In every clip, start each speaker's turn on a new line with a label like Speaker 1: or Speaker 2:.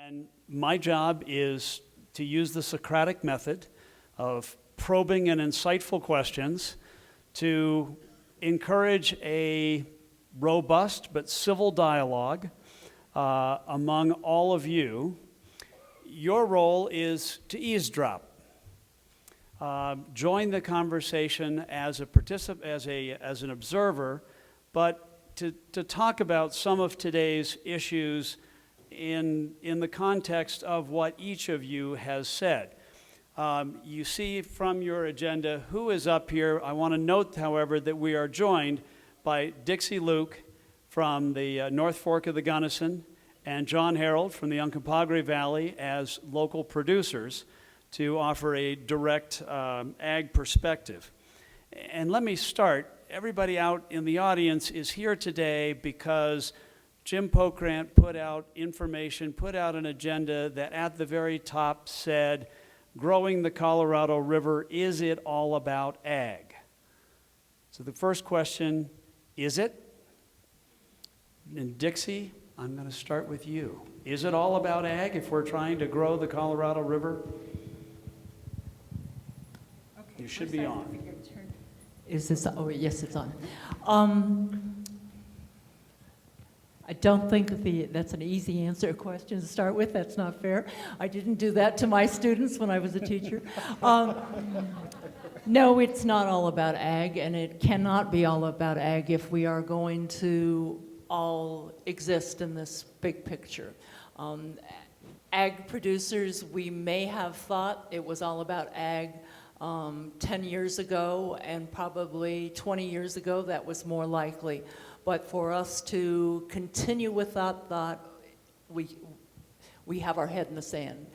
Speaker 1: And my job is to use the Socratic method of probing and insightful questions to encourage a robust but civil dialogue among all of you. Your role is to eavesdrop. Join the conversation as a participant, as an observer, but to talk about some of today's issues in the context of what each of you has said. You see from your agenda who is up here. I want to note, however, that we are joined by Dixie Luke from the North Fork of the Gunnison and John Harold from the Uncompahgre Valley as local producers to offer a direct ag perspective. And let me start. Everybody out in the audience is here today because Jim Pokrant put out information, put out an agenda that at the very top said, growing the Colorado River, is it all about ag? So the first question, is it? And Dixie, I'm going to start with you. Is it all about ag if we're trying to grow the Colorado River? Okay, you should be on.
Speaker 2: Is this, oh yes, it's on. I don't think that's an easy answer question to start with. That's not fair. I didn't do that to my students when I was a teacher. No, it's not all about ag, and it cannot be all about ag if we are going to all exist in this big picture. Ag producers, we may have thought it was all about ag 10 years ago, and probably 20 years ago that was more likely. But for us to continue with that thought, we have our head in the sand.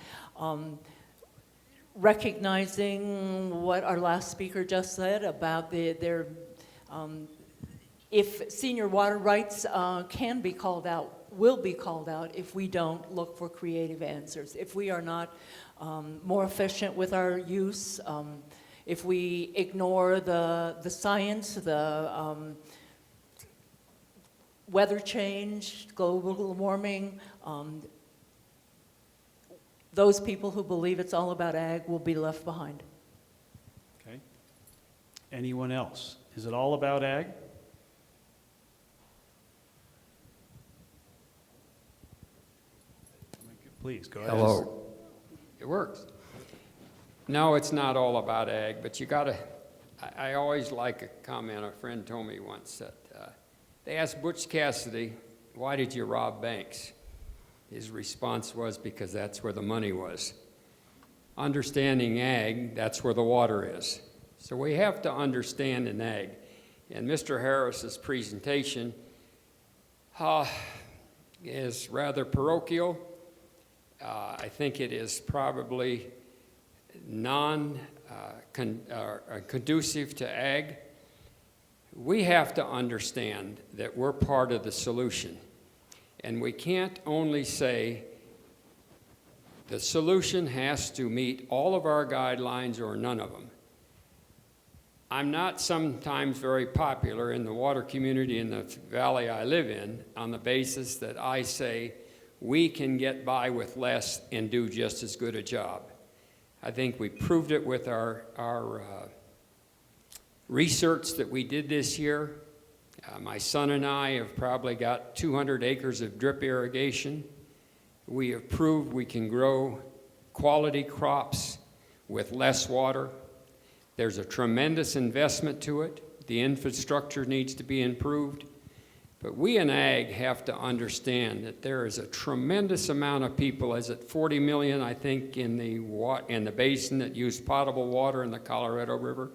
Speaker 2: Recognizing what our last speaker just said about if senior water rights can be called out, will be called out if we don't look for creative answers, if we are not more efficient with our use, if we ignore the science, the weather change, global warming, those people who believe it's all about ag will be left behind.
Speaker 1: Okay. Anyone else? Is it all about ag? Please, go ahead.
Speaker 3: Hello. It works. No, it's not all about ag, but you gotta, I always like a comment a friend told me once that they asked Butch Cassidy, why did you rob banks? His response was, because that's where the money was. Understanding ag, that's where the water is. So we have to understand in ag. And Mr. Harris's presentation is rather parochial. I think it is probably conducive to ag. We have to understand that we're part of the solution. And we can't only say the solution has to meet all of our guidelines or none of them. I'm not sometimes very popular in the water community in the valley I live in on the basis that I say we can get by with less and do just as good a job. I think we proved it with our research that we did this year. My son and I have probably got 200 acres of drip irrigation. We have proved we can grow quality crops with less water. There's a tremendous investment to it. The infrastructure needs to be improved. But we in ag have to understand that there is a tremendous amount of people, as at 40 million, I think, in the basin that use potable water in the Colorado River.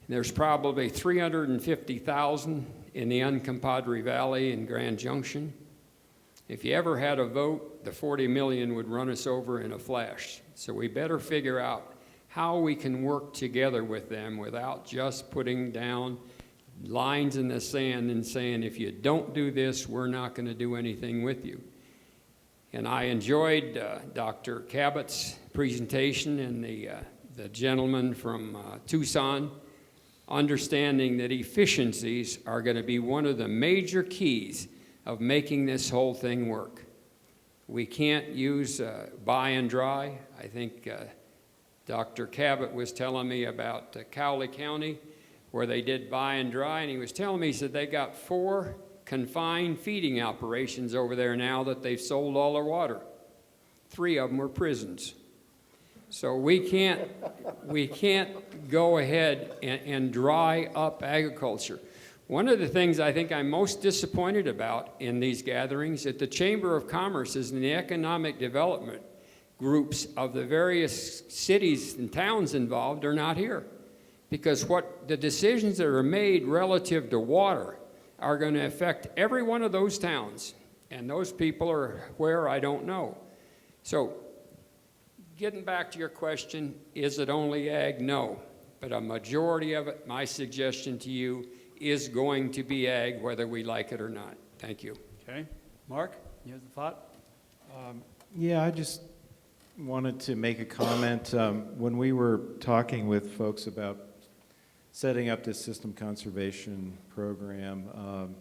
Speaker 3: There's probably 350,000 in the Uncompahgre Valley in Grand Junction. If you ever had a vote, the 40 million would run us over in a flash. So we better figure out how we can work together with them without just putting down lines in the sand and saying, if you don't do this, we're not going to do anything with you. And I enjoyed Dr. Cabot's presentation and the gentleman from Tucson, understanding that efficiencies are going to be one of the major keys of making this whole thing work. We can't use buy and dry. I think Dr. Cabot was telling me about Cowley County, where they did buy and dry, and he was telling me, he said they got 4 confined feeding operations over there now that they've sold all their water. 3 of them were prisons. So we can't go ahead and dry up agriculture. One of the things I think I'm most disappointed about in these gatherings at the Chamber of Commerce is in the economic development groups of the various cities and towns involved are not here. Because what the decisions that are made relative to water are going to affect every one of those towns. And those people are where, I don't know. So getting back to your question, is it only ag? No. But a majority of it, my suggestion to you, is going to be ag, whether we like it or not. Thank you.
Speaker 1: Okay. Mark, you have the thought?
Speaker 4: Yeah, I just wanted to make a comment. When we were talking with folks about setting up this system conservation program,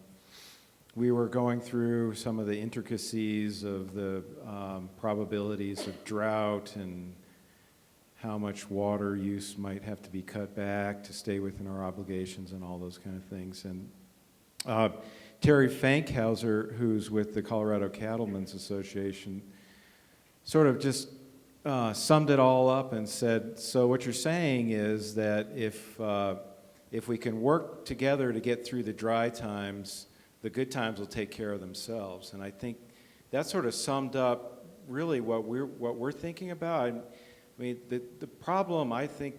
Speaker 4: we were going through some of the intricacies of the probabilities of drought and how much water use might have to be cut back to stay within our obligations and all those kind of things. And Terry Fankhauser, who's with the Colorado Cattlemen's Association, sort of just summed it all up and said, so what you're saying is that if we can work together to get through the dry times, the good times will take care of themselves. And I think that sort of summed up really what we're thinking about. I mean, the problem, I think,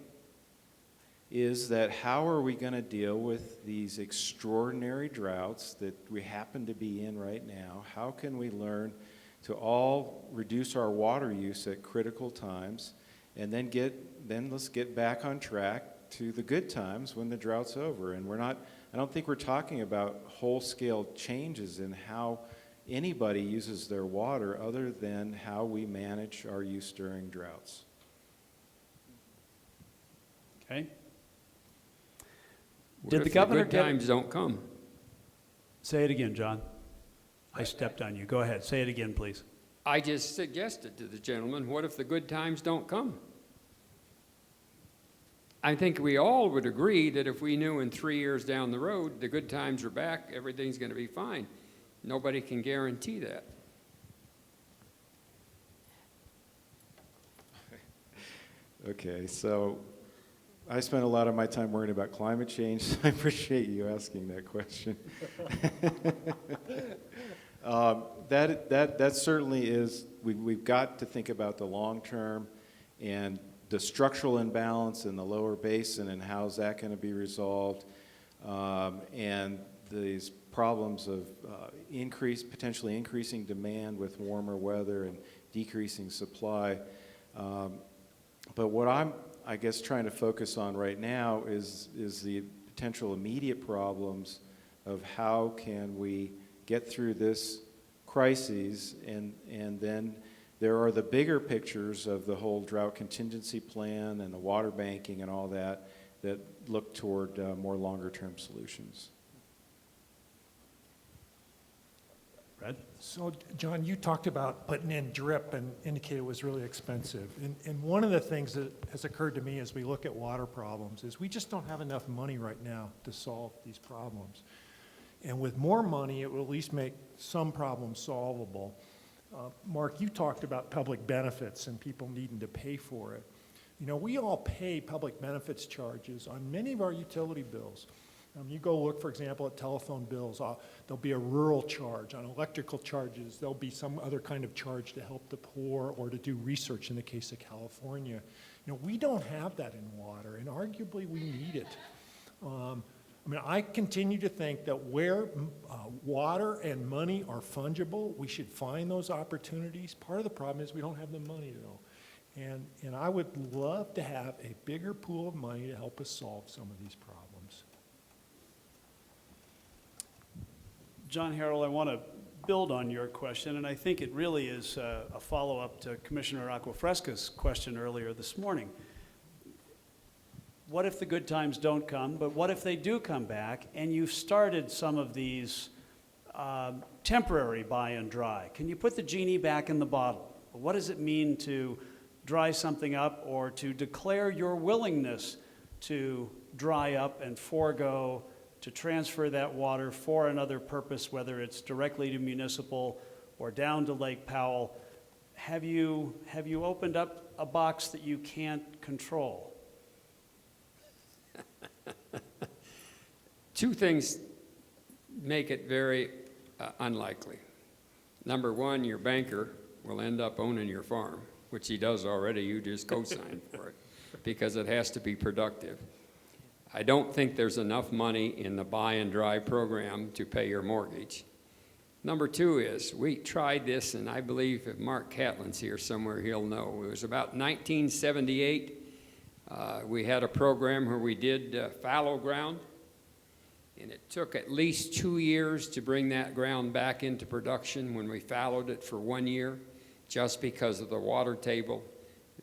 Speaker 4: is that how are we going to deal with these extraordinary droughts that we happen to be in right now? How can we learn to all reduce our water use at critical times, and then let's get back on track to the good times when the drought's over? And I don't think we're talking about whole-scale changes in how anybody uses their water other than how we manage our use during droughts.
Speaker 1: Okay.
Speaker 3: What
Speaker 1: Did
Speaker 3: if
Speaker 1: the governor
Speaker 3: good times don't come?
Speaker 1: Say it again, John. I stepped on you. Go ahead. Say it again, please.
Speaker 3: I just suggested to the gentleman, what if the good times don't come? I think we all would agree that if we knew in 3 years down the road the good times are back, everything's going to be fine. Nobody can guarantee that.
Speaker 4: Okay, so I spend a lot of my time worrying about climate change, so I appreciate you asking that question. That certainly is, we've got to think about the long term and the structural imbalance in the lower basin and how's that going to be resolved, and these problems of potentially increasing demand with warmer weather and decreasing supply. But what I'm, I guess, trying to focus on right now is the potential immediate problems of how can we get through this crisis, and then there are the bigger pictures of the whole drought contingency plan and the water banking and all that look toward more longer-term solutions.
Speaker 1: Brad?
Speaker 5: So, John, you talked about putting in drip and indicated it was really expensive. And one of the things that has occurred to me as we look at water problems is we just don't have enough money right now to solve these problems. And with more money, it will at least make some problems solvable. Mark, you talked about public benefits and people needing to pay for it. You know, we all pay public benefits charges on many of our utility bills. You go look, for example, at telephone bills. There'll be a rural charge. On electrical charges, there'll be some other kind of charge to help the poor or to do research in the case of California. You know, we don't have that in water, and arguably we need it. I mean, I continue to think that where water and money are fungible, we should find those opportunities. Part of the problem is we don't have the money, though. And I would love to have a bigger pool of money to help us solve some of these problems.
Speaker 1: John Harrell, I want to build on your question, and I think it really is a follow-up to Commissioner Acquafresca's question earlier this morning. What if the good times don't come, but what if they do come back, and you've started some of these temporary buy and dry. Can you put the genie back in the bottle? What does it mean to dry something up or to declare your willingness to dry up and forego to transfer that water for another purpose, whether it's directly to municipal or down to Lake Powell? Have you opened up a box that you can't control?
Speaker 3: Two things make it very unlikely. Number one, your banker will end up owning your farm, which he does already. You just co-sign for it because it has to be productive. I don't think there's enough money in the buy and dry program to pay your mortgage. Number two is, we tried this, and I believe if Marc Catlin's here somewhere, he'll know. It was about 1978. We had a program where we did fallow ground, and it took at least 2 years to bring that ground back into production when we fallowed it for 1 year, just because of the water table,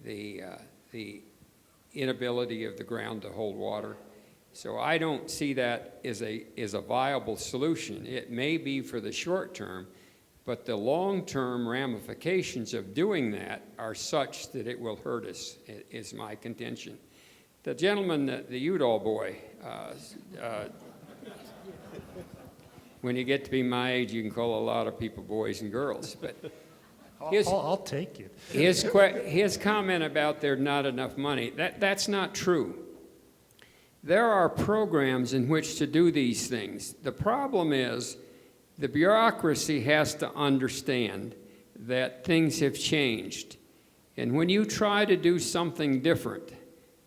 Speaker 3: the inability of the ground to hold water. So I don't see that as a viable solution. It may be for the short term, but the long-term ramifications of doing that are such that it will hurt us, is my contention. The gentleman, the Udall boy, when you get to be my age, you can call a lot of people boys and girls, but
Speaker 5: I'll take it.
Speaker 3: his comment about there's not enough money, that's not true. There are programs in which to do these things. The problem is the bureaucracy has to understand that things have changed. And when you try to do something different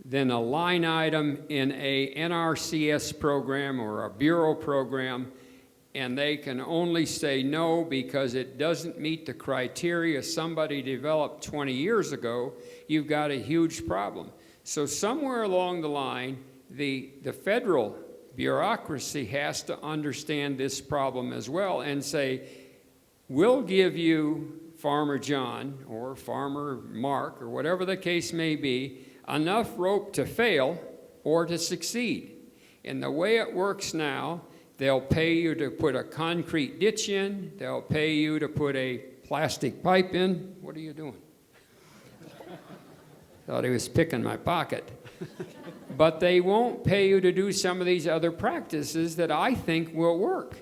Speaker 3: than a line item in a NRCS program or a bureau program, and they can only say no because it doesn't meet the criteria somebody developed 20 years ago, you've got a huge problem. So somewhere along the line, the federal bureaucracy has to understand this problem as well and say, we'll give you, Farmer John or Farmer Marc or whatever the case may be, enough rope to fail or to succeed. And the way it works now, they'll pay you to put a concrete ditch in, they'll pay you to put a plastic pipe in. What are you doing? Thought he was picking my pocket. But they won't pay you to do some of these other practices that I think will work.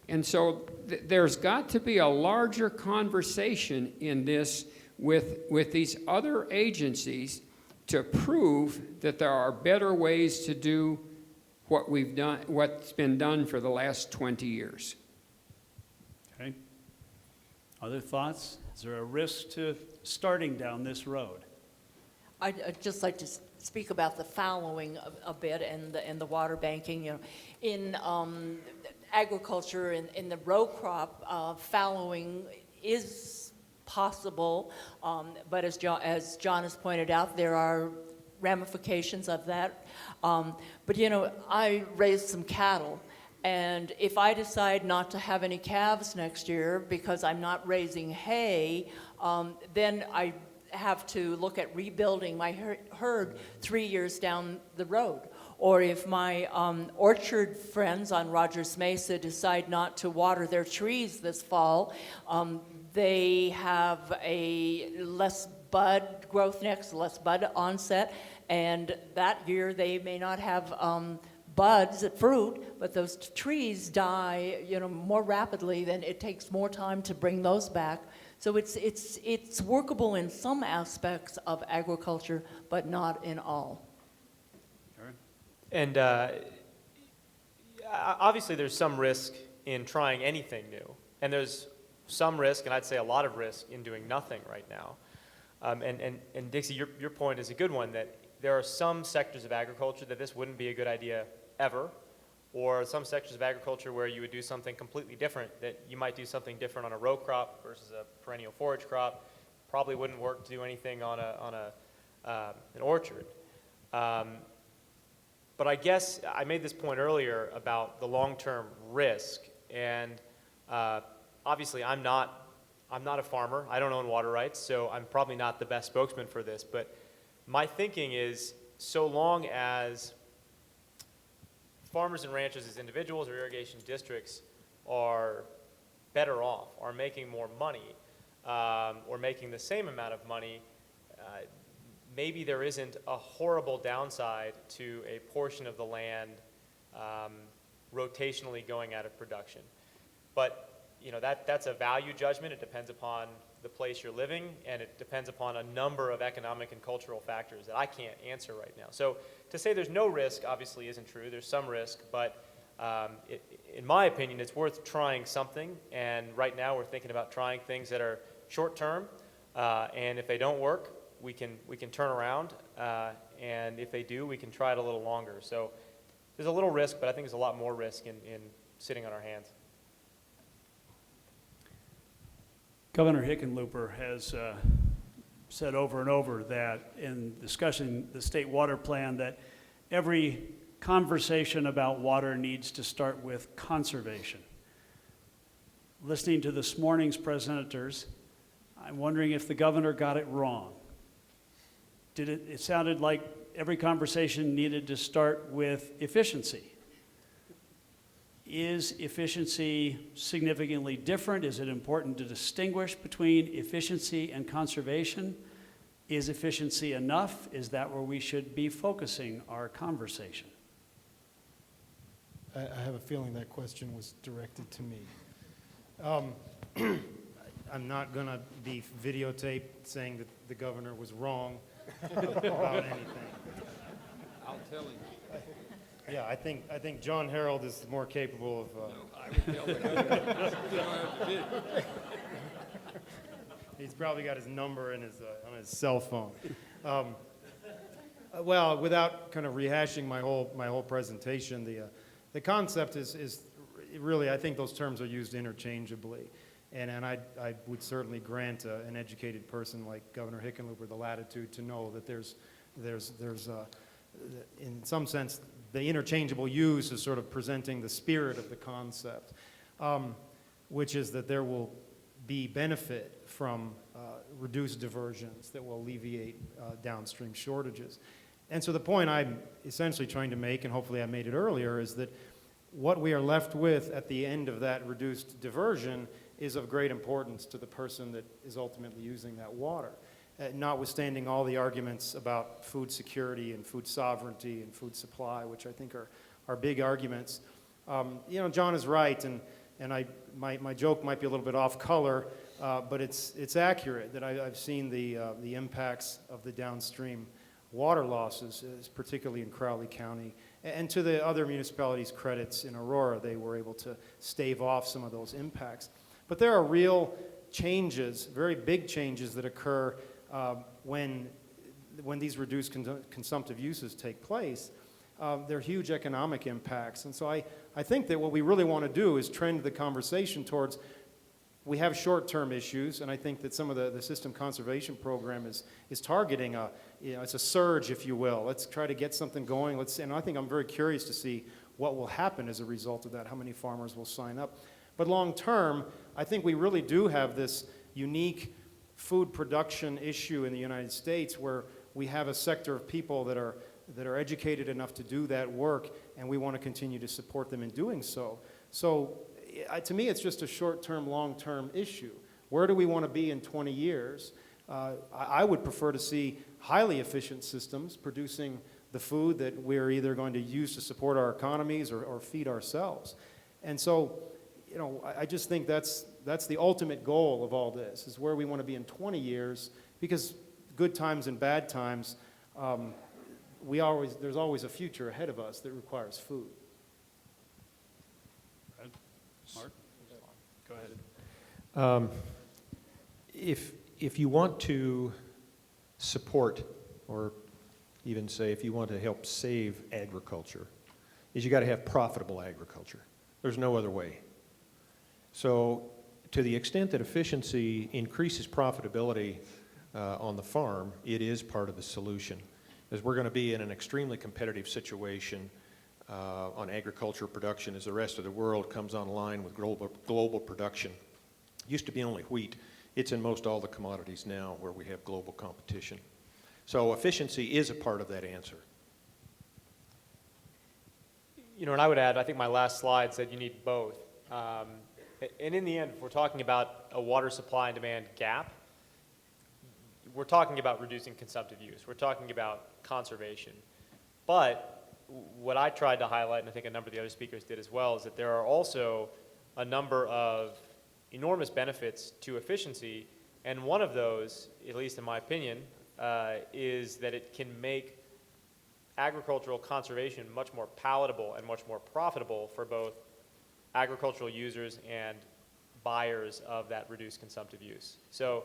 Speaker 3: And so there's got to be a larger conversation in this with these other agencies to prove that there are better ways to do what we've done, what's been done for the last 20 years.
Speaker 1: Okay. Other thoughts? Is there a risk to starting down this road?
Speaker 2: I'd just like to speak about the fallowing a bit and the water banking. You know, in agriculture, in the row crop, fallowing is possible, but as John has pointed out, there are ramifications of that. But you know, I raised some cattle, and if I decide not to have any calves next year because I'm not raising hay, then I have to look at rebuilding my herd 3 years down the road. Or if my orchard friends on Rogers Mesa decide not to water their trees this fall, they have a less bud growth next, less bud onset, and that year they may not have buds, fruit, but those trees die, you know, more rapidly. Then it takes more time to bring those back. So it's workable in some aspects of agriculture, but not in all.
Speaker 6: And obviously there's some risk in trying anything new. And there's some risk, and I'd say a lot of risk, in doing nothing right now. And Dixie, your point is a good one, that there are some sectors of agriculture that this wouldn't be a good idea ever, or some sectors of agriculture where you would do something completely different, that you might do something different on a row crop versus a perennial forage crop. Probably wouldn't work to do anything on an orchard. But I guess I made this point earlier about the long-term risk, and obviously I'm not a farmer. I don't own water rights, so I'm probably not the best spokesman for this, but my thinking is, so long as farmers and ranchers as individuals or irrigation districts are better off, are making more money, or making the same amount of money, maybe there isn't a horrible downside to a portion of the land rotationally going out of production. But that's a value judgment. It depends upon the place you're living, and it depends upon a number of economic and cultural factors that I can't answer right now. So to say there's no risk obviously isn't true. There's some risk, but in my opinion, it's worth trying something. And right now we're thinking about trying things that are short term, and if they don't work, we can turn around, and if they do, we can try it a little longer. So there's a little risk, but I think there's a lot more risk in sitting on our hands.
Speaker 1: Governor Hickenlooper has said over and over that in discussing the state water plan that every conversation about water needs to start with conservation. Listening to this morning's presenters, I'm wondering if the governor got it wrong. It sounded like every conversation needed to start with efficiency. Is efficiency significantly different? Is it important to distinguish between efficiency and conservation? Is efficiency enough? Is that where we should be focusing our conversation?
Speaker 7: I have a feeling that question was directed to me. I'm not going to be videotaped saying that the governor was wrong about anything.
Speaker 3: I'll tell him.
Speaker 7: Yeah, I think John Harold is more capable of.
Speaker 3: I would tell the governor. You don't have to video.
Speaker 7: He's probably got his number in his on his cell phone. Well, without kind of rehashing my whole presentation, the concept is really, I think those terms are used interchangeably, and I would certainly grant an educated person like Governor Hickenlooper the latitude to know that there's in some sense the interchangeable use is sort of presenting the spirit of the concept, which is that there will be benefit from reduced diversions that will alleviate downstream shortages. And so the point I'm essentially trying to make, and hopefully I made it earlier, is that what we are left with at the end of that reduced diversion is of great importance to the person that is ultimately using that water. Notwithstanding all the arguments about food security and food sovereignty and food supply, which I think are big arguments. John is right, and my joke might be a little bit off color, but it's accurate that I've seen the impacts of the downstream water losses, particularly in Crowley County. And to the other municipalities' credits in Aurora, they were able to stave off some of those impacts. But there are real changes, very big changes that occur when these reduced consumptive uses take place. They're huge economic impacts. And so I think that what we really want to do is trend the conversation towards, we have short-term issues, and I think that some of the system conservation program is targeting it's a surge, if you will. Let's try to get something going. And I think I'm very curious to see what will happen as a result of that, how many farmers will sign up. But long-term, I think we really do have this unique food production issue in the United States where we have a sector of people that are educated enough to do that work, and we want to continue to support them in doing so. So to me, it's just a short-term, long-term issue. Where do we want to be in 20 years? I would prefer to see highly efficient systems producing the food that we're either going to use to support our economies or feed ourselves. And so, I just think that's the ultimate goal of all this, is where we want to be in 20 years, because good times and bad times, there's always a future ahead of us that requires food.
Speaker 1: Mark? Go ahead.
Speaker 8: If you want to support, or even say if you want to help save agriculture, is you got to have profitable agriculture. There's no other way. So to the extent that efficiency increases profitability on the farm, it is part of the solution. As we're going to be in an extremely competitive situation on agriculture production as the rest of the world comes online with global production. Used to be only wheat. It's in most all the commodities now where we have global competition. So efficiency is a part of that answer.
Speaker 6: And I would add, I think my last slide said you need both. And in the end, if we're talking about a water supply and demand gap, we're talking about reducing consumptive use. We're talking about conservation. But what I tried to highlight, and I think a number of the other speakers did as well, is that there are also a number of enormous benefits to efficiency. And one of those, at least in my opinion, is that it can make agricultural conservation much more palatable and much more profitable for both agricultural users and buyers of that reduced consumptive use. So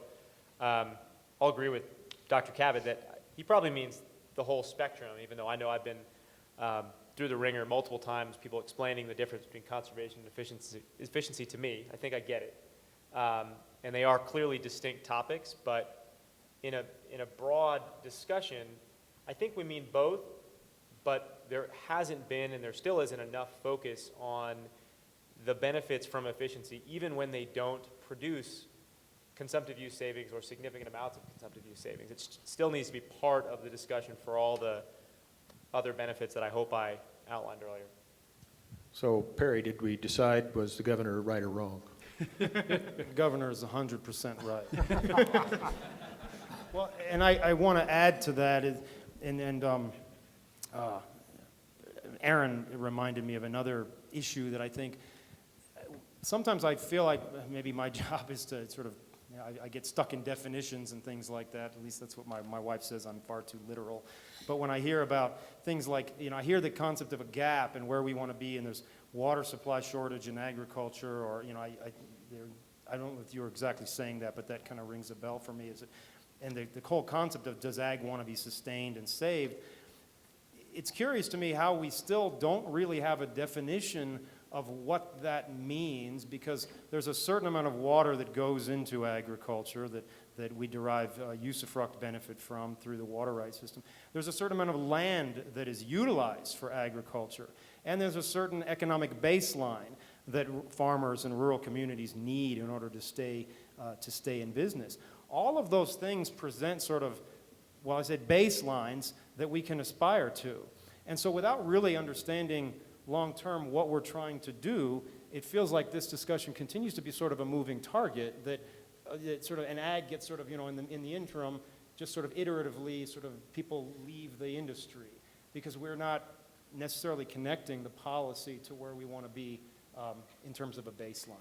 Speaker 6: I'll agree with Dr. Cabot that he probably means the whole spectrum, even though I know I've been through the ringer multiple times, people explaining the difference between conservation and efficiency to me. I think I get it. And they are clearly distinct topics, but in a broad discussion, I think we mean both, but there hasn't been and there still isn't enough focus on the benefits from efficiency, even when they don't produce consumptive use savings or significant amounts of consumptive use savings. It still needs to be part of the discussion for all the other benefits that I hope I outlined earlier.
Speaker 8: So Perry, did we decide, was the governor right or wrong?
Speaker 7: The governor is 100% right. Well, and I want to add to that, Aaron reminded me of another issue that I think sometimes I feel like maybe my job is to sort of, I get stuck in definitions and things like that. At least that's what my wife says. I'm far too literal. But when I hear about things like, I hear the concept of a gap and where we want to be, and there's water supply shortage in agriculture, or, I don't know if you're exactly saying that, but that kind of rings a bell for me. And the whole concept of does ag want to be sustained and saved, it's curious to me how we still don't really have a definition of what that means, because there's a certain amount of water that goes into agriculture that we derive usufruct benefit from through the water rights system. There's a certain amount of land that is utilized for agriculture, and there's a certain economic baseline that farmers and rural communities need in order to stay in business. All of those things present sort of, well, I said baselines that we can aspire to. And so without really understanding long-term what we're trying to do, it feels like this discussion continues to be sort of a moving target, that sort of an ag gets sort of, in the interim, just sort of iteratively, sort of people leave the industry because we're not necessarily connecting the policy to where we want to be in terms of a baseline.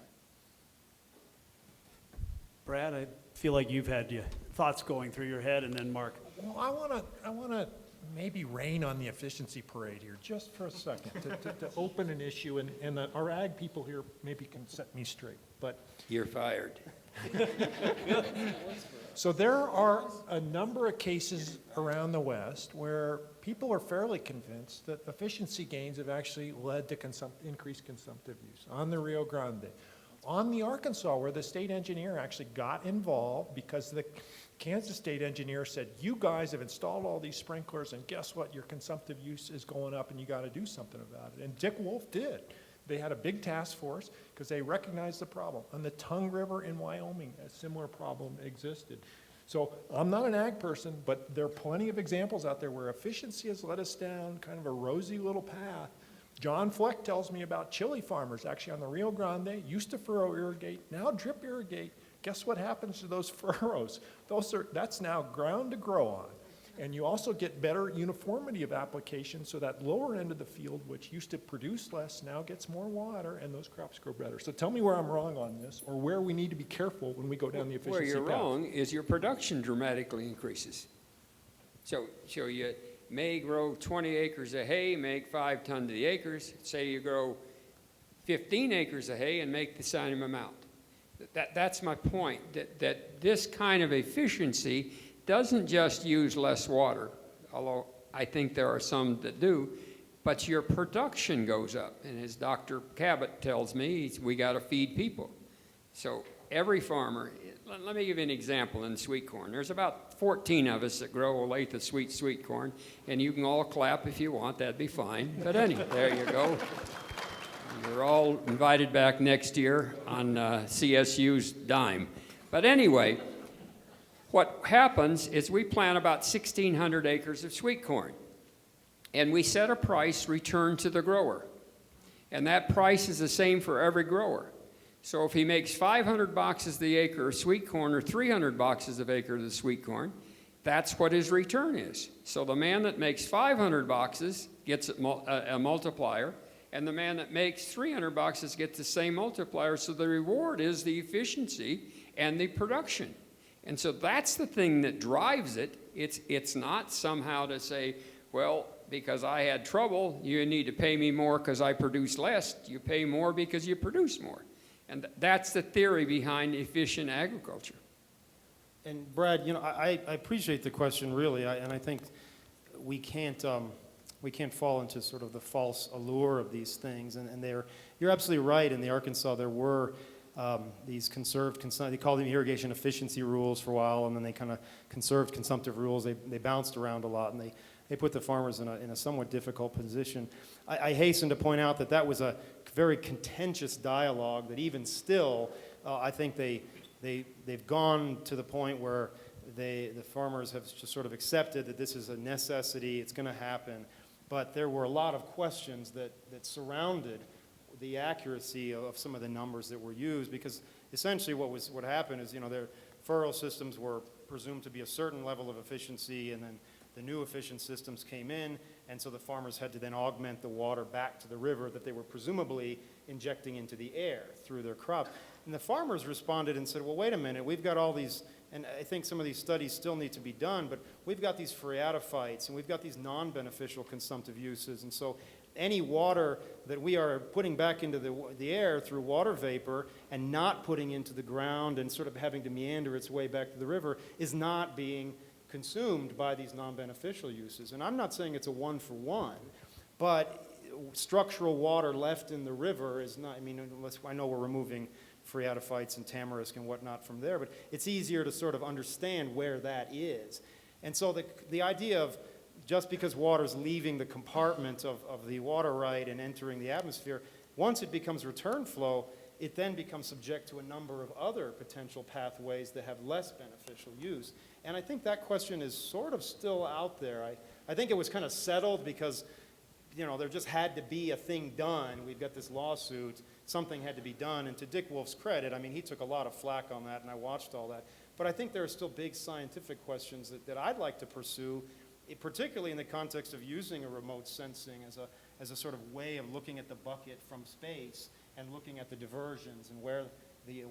Speaker 1: Brad, I feel like you've had your thoughts going through your head, and then Mark.
Speaker 5: Well, I want to maybe rain on the efficiency parade here just for a second to open an issue, and our ag people here maybe can set me straight. But
Speaker 3: You're fired.
Speaker 5: so there are a number of cases around the West where people are fairly convinced that efficiency gains have actually led to increased consumptive use. On the Rio Grande, on the Arkansas, where the state engineer actually got involved because the Kansas state engineer said, you guys have installed all these sprinklers, and guess what? Your consumptive use is going up, and you got to do something about it. And Dick Wolf did. They had a big task force because they recognized the problem. On the Tongue River in Wyoming, a similar problem existed. So I'm not an ag person, but there are plenty of examples out there where efficiency has led us down kind of a rosy little path. John Fleck tells me about chili farmers actually on the Rio Grande, used to furrow irrigate, now drip irrigate. Guess what happens to those furrows? That's now ground to grow on. And you also get better uniformity of application, so that lower end of the field, which used to produce less, now gets more water, and those crops grow better. So tell me where I'm wrong on this, or where we need to be careful when we go down the efficiency
Speaker 3: Where you're
Speaker 5: path.
Speaker 3: wrong is your production dramatically increases. So you may grow 20 acres of hay, make 5 tons to the acres. Say you grow 15 acres of hay and make the same amount. That's my point, that this kind of efficiency doesn't just use less water, although I think there are some that do, but your production goes up. And as Dr. Cabot tells me, we got to feed people. So every farmer, let me give you an example in sweet corn. There's about 14 of us that grow Olathe sweet corn, and you can all clap if you want, that'd be fine. But anyway, there you go. You're all invited back next year on CSU's dime. But anyway, what happens is we plant about 1,600 acres of sweet corn, and we set a price return to the grower. And that price is the same for every grower. So if he makes 500 boxes the acre of sweet corn or 300 boxes of acre of the sweet corn, that's what his return is. So the man that makes 500 boxes gets a multiplier, and the man that makes 300 boxes gets the same multiplier. So the reward is the efficiency and the production. And so that's the thing that drives it. It's not somehow to say, well, because I had trouble, you need to pay me more because I produce less. You pay more because you produce more. And that's the theory behind efficient agriculture.
Speaker 7: And Brad, you know, I appreciate the question really, and I think we can't fall into sort of the false allure of these things. And you're absolutely right. In the Arkansas, there were these they called them irrigation efficiency rules for a while, and then they kind of conserved consumptive rules. They bounced around a lot, and they put the farmers in a somewhat difficult position. I hasten to point out that was a very contentious dialogue that even still, I think they've gone to the point where the farmers have just sort of accepted that this is a necessity, it's going to happen. But there were a lot of questions that surrounded the accuracy of some of the numbers that were used, because essentially what happened is, you know, their furrow systems were presumed to be a certain level of efficiency, and then the new efficient systems came in, and so the farmers had to then augment the water back to the river that they were presumably injecting into the air through their crops. And the farmers responded and said, well, wait a minute, we've got all these, and I think some of these studies still need to be done, but we've got these phreatophytes, and we've got these non-beneficial consumptive uses, and so any water that we are putting back into the air through water vapor and not putting into the ground and sort of having to meander its way back to the river is not being consumed by these non-beneficial uses. And I'm not saying it's a one-for-one, but structural water left in the river is not, I mean, unless I know we're removing phreatophytes and tamarisk and whatnot from there, but it's easier to sort of understand where that is. And so the idea of just because water's leaving the compartment of the water right and entering the atmosphere, once it becomes return flow, it then becomes subject to a number of other potential pathways that have less beneficial use. And I think that question is sort of still out there. I think it was kind of settled because, you know, there just had to be a thing done. We've got this lawsuit. Something had to be done. And to Dick Wolf's credit, I mean, he took a lot of flack on that, and I watched all that. But I think there are still big scientific questions that I'd like to pursue, particularly in the context of using a remote sensing as a sort of way of looking at the bucket from space and looking at the diversions and where the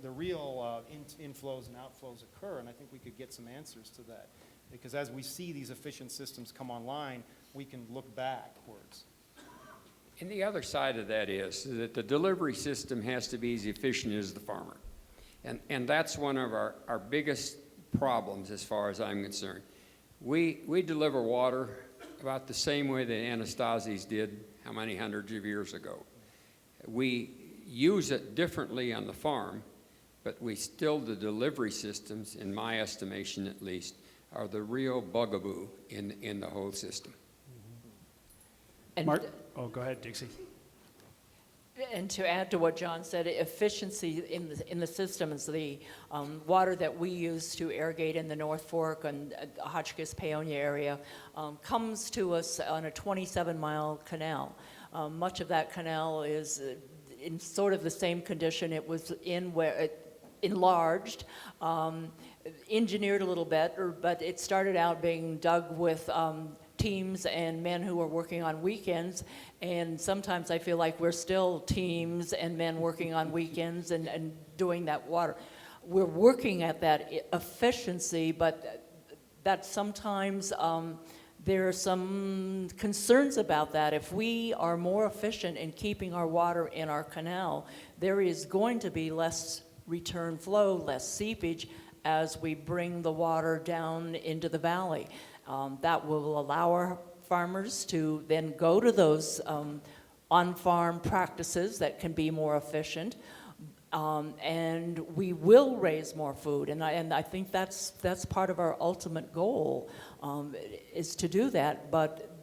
Speaker 7: real inflows and outflows occur. And I think we could get some answers to that. Because as we see these efficient systems come online, we can look backwards.
Speaker 3: And the other side of that is that the delivery system has to be as efficient as the farmer. And that's one of our biggest problems as far as I'm concerned. We deliver water about the same way that Anastasi's did how many hundreds of years ago. We use it differently on the farm, but the delivery systems, in my estimation at least, are the real bugaboo in the whole system.
Speaker 2: And,
Speaker 1: Mark? Oh, go ahead, Dixie.
Speaker 2: and to add to what John said, efficiency in the systems, the water that we use to irrigate in the North Fork and Hotchkiss-Paonia area comes to us on a 27-mile canal. Much of that canal is in sort of the same condition it was in, where it enlarged, engineered a little bit, but it started out being dug with teams and men who were working on weekends, and sometimes I feel like we're still teams and men working on weekends and doing that water. We're working at that efficiency, but that sometimes there are some concerns about that. If we are more efficient in keeping our water in our canal, there is going to be less return flow, less seepage as we bring the water down into the valley. That will allow our farmers to then go to those on-farm practices that can be more efficient, and we will raise more food. And I think that's part of our ultimate goal, is to do that. But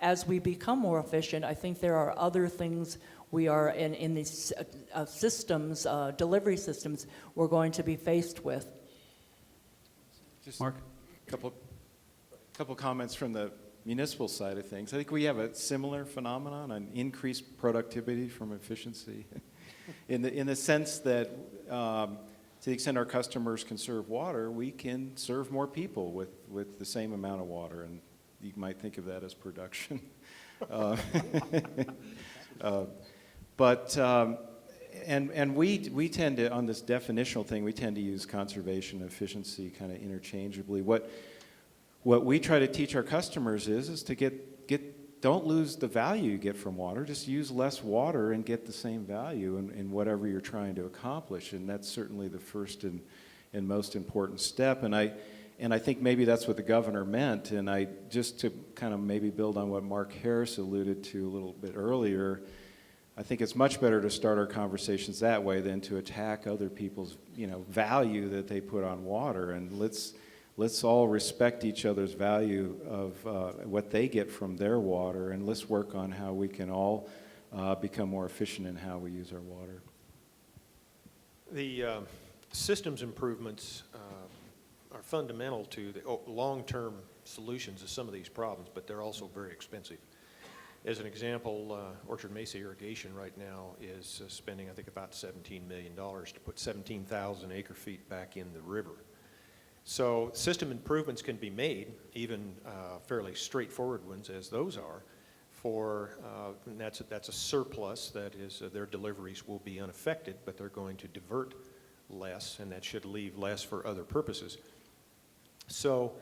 Speaker 2: as we become more efficient, I think there are other things we are in these systems, delivery systems, we're going to be faced with.
Speaker 4: Just
Speaker 1: Mark?
Speaker 4: a couple comments from the municipal side of things. I think we have a similar phenomenon, an increased productivity from efficiency. in the sense that to the extent our customers conserve water, we can serve more people with the same amount of water, and you might think of that as production. And we tend to, on this definitional thing, we tend to use conservation and efficiency kind of interchangeably. What we try to teach our customers is to don't lose the value you get from water. Just use less water and get the same value in whatever you're trying to accomplish. And that's certainly the first and most important step. And I think maybe that's what the governor meant. And just to kind of maybe build on what Mark Harris alluded to a little bit earlier, I think it's much better to start our conversations that way than to attack other people's, value that they put on water. And let's all respect each other's value of what they get from their water, and let's work on how we can all become more efficient in how we use our water.
Speaker 8: The systems improvements are fundamental to the long-term solutions of some of these problems, but they're also very expensive. As an example, Orchard Mesa Irrigation right now is spending, I think, about $17 million to put 17,000 acre-feet back in the river. So system improvements can be made, even fairly straightforward ones as those are, and that's a surplus. That is, their deliveries will be unaffected, but they're going to divert less, and that should leave less for other purposes. So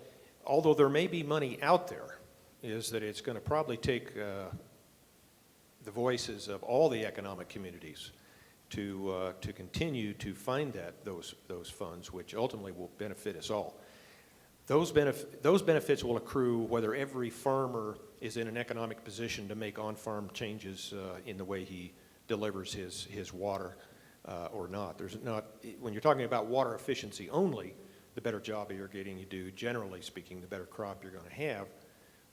Speaker 8: although there may be money out there, is that it's going to probably take the voices of all the economic communities to continue to find those funds, which ultimately will benefit us all. Those benefits will accrue whether every farmer is in an economic position to make on-farm changes in the way he delivers his water or not. When you're talking about water efficiency only, the better job of irrigating you do, generally speaking, the better crop you're going to have.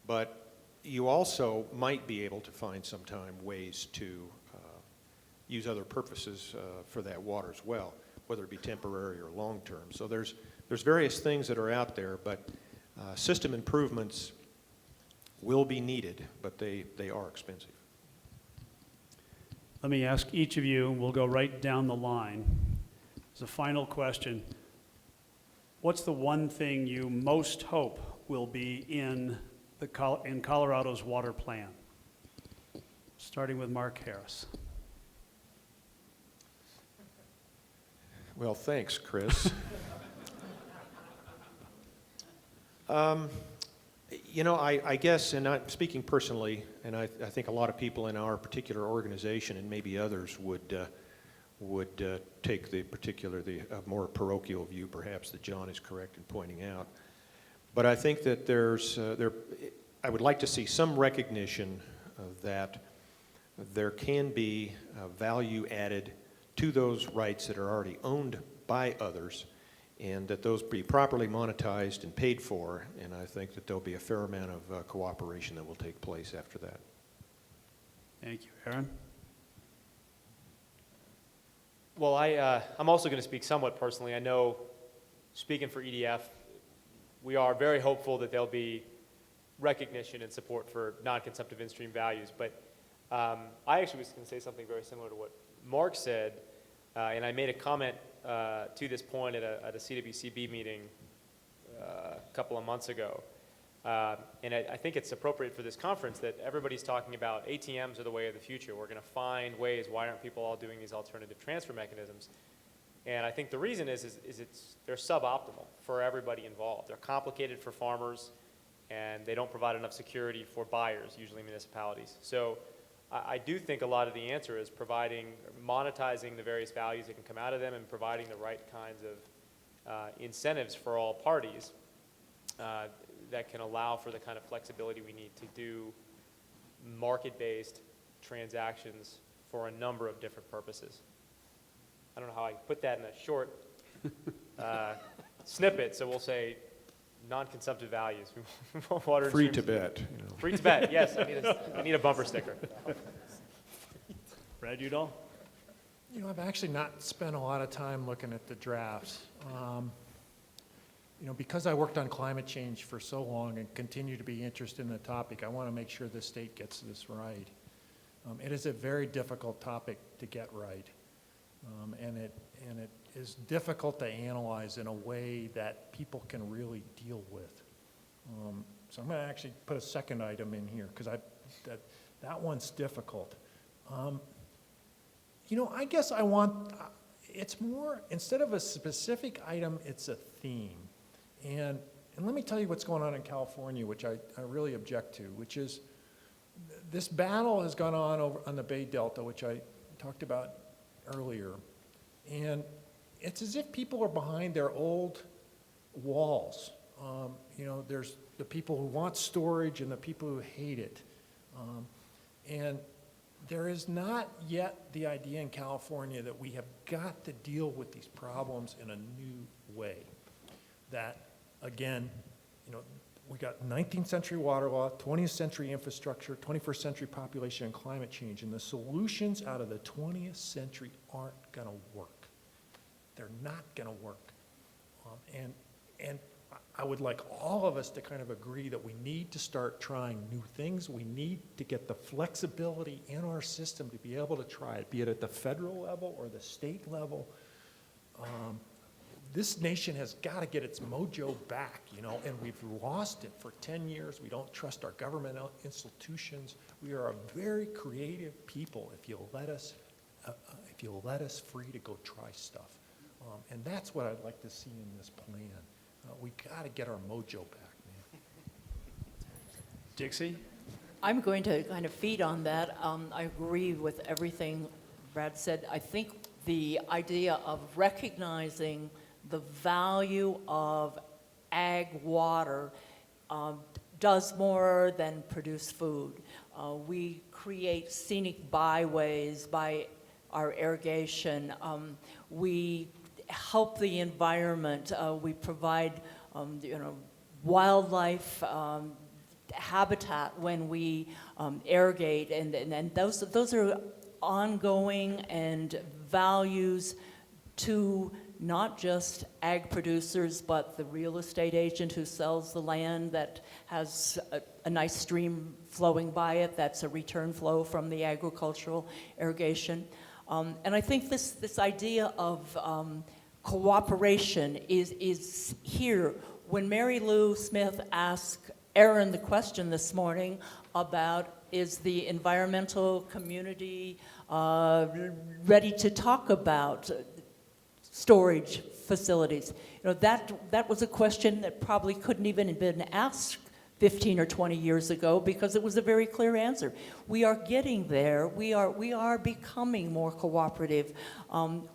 Speaker 8: But you also might be able to find sometime ways to use other purposes for that water as well, whether it be temporary or long-term. So there's various things that are out there, but system improvements will be needed, but they are expensive.
Speaker 1: Let me ask each of you, we'll go right down the line. As a final question, what's the one thing you most hope will be in Colorado's water plan? Starting with Marc Harris.
Speaker 8: Well, thanks, Chris. I guess, and I'm speaking personally, and I think a lot of people in our particular organization and maybe others would take the more parochial view, perhaps, that John is correct in pointing out. But I think that I would like to see some recognition that there can be value added to those rights that are already owned by others, and that those be properly monetized and paid for, and I think that there'll be a fair amount of cooperation that will take place after that.
Speaker 1: Thank you. Aaron?
Speaker 6: Well, I'm also going to speak somewhat personally. I know, speaking for EDF, we are very hopeful that there'll be recognition and support for non-consumptive in-stream values, but I actually was going to say something very similar to what Marc said, and I made a comment to this point at a CWCB meeting a couple of months ago. And I think it's appropriate for this conference that everybody's talking about ATMs are the way of the future. We're going to find ways. Why aren't people all doing these alternative transfer mechanisms? And I think the reason is they're suboptimal for everybody involved. They're complicated for farmers, and they don't provide enough security for buyers, usually municipalities. So I do think a lot of the answer is monetizing the various values that can come out of them and providing the right kinds of incentives for all parties that can allow for the kind of flexibility we need to do market-based transactions for a number of different purposes. I don't know how I put that in a short snippet, so we'll say non-consumptive values. Water
Speaker 8: Free Tibet.
Speaker 6: Free Tibet, yes. I need a bumper sticker.
Speaker 1: Brad Udall?
Speaker 5: I've actually not spent a lot of time looking at the drafts. Because I worked on climate change for so long and continue to be interested in the topic, I want to make sure the state gets this right. It is a very difficult topic to get right. and it is difficult to analyze in a way that people can really deal with. So I'm going to actually put a second item in here because that one's difficult. I guess I want, it's more, instead of a specific item, it's a theme. And let me tell you what's going on in California, which I really object to, which is this battle has gone on over on the Bay Delta, which I talked about earlier. And it's as if people are behind their old walls. There's the people who want storage and the people who hate it. And there is not yet the idea in California that we have got to deal with these problems in a new way. That, again, we got 19th century water law, 20th century infrastructure, 21st century population and climate change, and the solutions out of the 20th century aren't going to work. They're not going to work. And I would like all of us to kind of agree that we need to start trying new things. We need to get the flexibility in our system to be able to try it, be it at the federal level or the state level. This nation has got to get its mojo back, and we've lost it for 10 years. We don't trust our government institutions. We are a very creative people if you'll let us free to go try stuff. And that's what I'd like to see in this plan. We got to get our mojo back, man.
Speaker 1: Dixie?
Speaker 2: I'm going to kind of feed on that. I agree with everything Brad said. I think the idea of recognizing the value of ag water does more than produce food. We create scenic byways by our irrigation. We help the environment. We provide, wildlife habitat when we irrigate, and those are ongoing and values to not just ag producers, but the real estate agent who sells the land that has a nice stream flowing by it. That's a return flow from the agricultural irrigation. And I think this idea of cooperation is here. When Mary Lou Smith asked Aaron the question this morning about is the environmental community ready to talk about storage facilities. That was a question that probably couldn't even have been asked 15 or 20 years ago because it was a very clear answer. We are getting there. We are becoming more cooperative.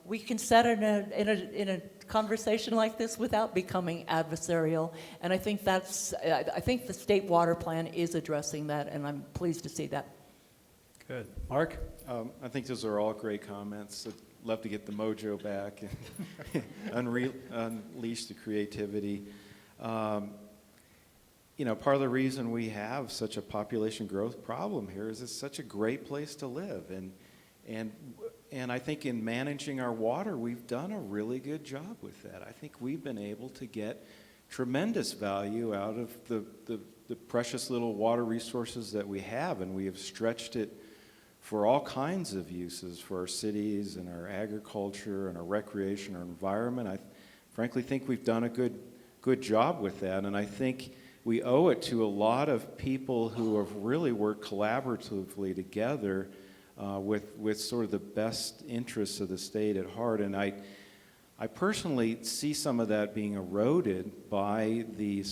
Speaker 2: We can set in a conversation like this without becoming adversarial, and I think I think the state water plan is addressing that, and I'm pleased to see that.
Speaker 1: Good. Marc?
Speaker 4: I think those are all great comments. I'd love to get the mojo back and unleash the creativity. Part of the reason we have such a population growth problem here is it's such a great place to live. And I think in managing our water, we've done a really good job with that. I think we've been able to get tremendous value out of the precious little water resources that we have, and we have stretched it for all kinds of uses for our cities and our agriculture and our recreation, our environment. I frankly think we've done a good job with that, and I think we owe it to a lot of people who have really worked collaboratively together with sort of the best interests of the state at heart. And I personally see some of that being eroded by the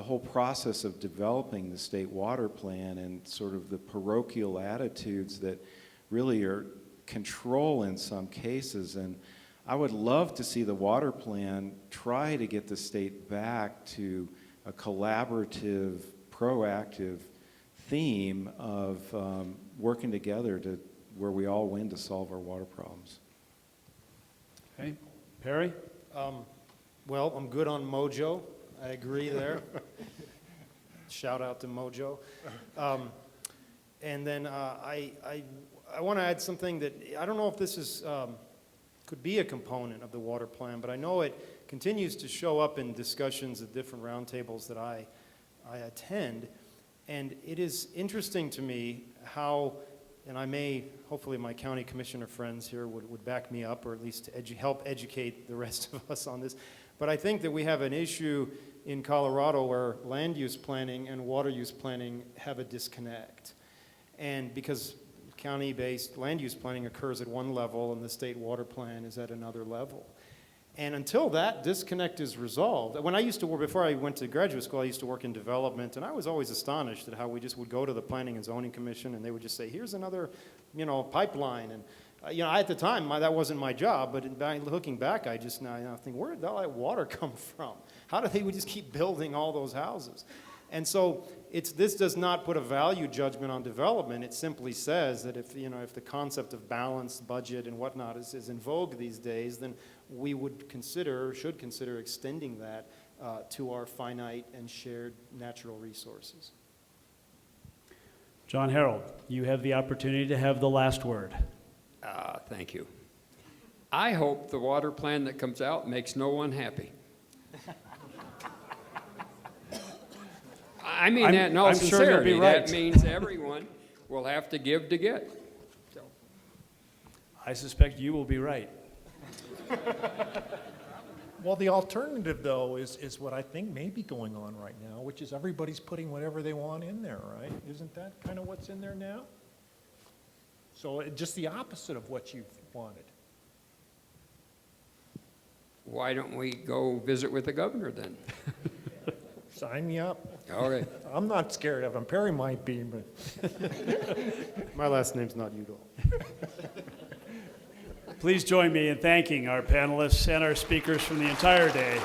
Speaker 4: whole process of developing the state water plan and sort of the parochial attitudes that really are control in some cases. And I would love to see the water plan try to get the state back to a collaborative, proactive theme of working together to where we all win to solve our water problems.
Speaker 1: Okay. Perry?
Speaker 7: Well, I'm good on mojo. I agree there. Shout out to mojo. And then I want to add something that I don't know if this is could be a component of the water plan, but I know it continues to show up in discussions at different roundtables that I attend. And it is interesting to me how and I may, hopefully my county commissioner friends here would back me up, or at least to help educate the rest of us on this. But I think that we have an issue in Colorado where land use planning and water use planning have a disconnect. And because county-based land use planning occurs at one level and the state water plan is at another level. And until that disconnect is resolved, when I used to work, before I went to graduate school, I used to work in development, and I was always astonished at how we just would go to the Planning and Zoning Commission and they would just say, here's another, pipeline. And, at the time, that wasn't my job, but looking back, I just now think, where did all that water come from? How do they would just keep building all those houses? And so this does not put a value judgment on development. It simply says that if the concept of balanced budget and whatnot is in vogue these days, then we should consider extending that to our finite and shared natural resources.
Speaker 1: John Harold, you have the opportunity to have the last word.
Speaker 3: Thank you. I hope the water plan that comes out makes no one happy. I mean that in all
Speaker 1: I'm sure you'll
Speaker 3: sincerity.
Speaker 1: be right.
Speaker 3: That means everyone will have to give to get. So.
Speaker 1: I suspect you will be right.
Speaker 5: Well, the alternative, though, is what I think may be going on right now, which is everybody's putting whatever they want in there, right? Isn't that kind of what's in there now? So just the opposite of what you've wanted.
Speaker 3: Why don't we go visit with the governor then?
Speaker 5: Sign me up.
Speaker 3: Okay.
Speaker 5: I'm not scared of him. Perry might be, but
Speaker 7: My last name's not Udall.
Speaker 1: Please join me in thanking our panelists and our speakers from the entire day.